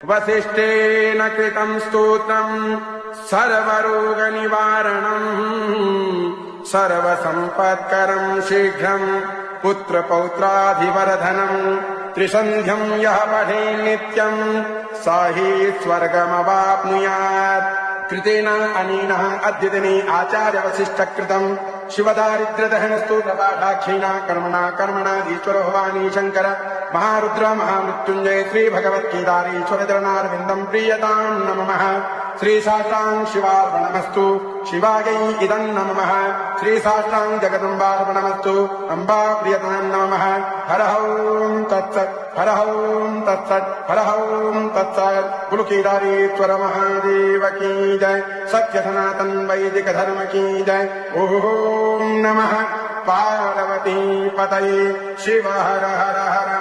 वसिष्ठेन कृतं स्तोत्रम् सर्वरोगनिवारणम् सर्वसम्पत्करम् शीघ्रम् पुत्रपौत्राधिवर्धनम् त्रिसन्ध्यम् यः पठे नित्यम् स हि स्वर्गमवाप्नुयात्। कृतेन अनेन अद्यतने आचार्य वसिष्ठ कृतम् शिवदारिद्र्यदहनस्तु प्रपाठाख्येन कर्मणाधीश्वर भवानी शङ्कर महारुद्र महामृत्युञ्जय श्री भगवत्केदारेश्वर चरणारविन्दम् प्रीयताम् नमः। श्री साष्टाङ्ग शिवार्पणमस्तु शिवायै इदम् नमः। श्री साष्टाङ्ग जगदम्बार्पणमस्तु अम्बा प्रियताम् नमः। हर ओं तत्सत् हर ओं तत्सत् हर ओं तत्सत्। गुरु केदारेश्वर महादेव की जय। सत्य सनातन वैदिक धर्म की जय। ओम नमः पार्वती पतये शिव हर हर हर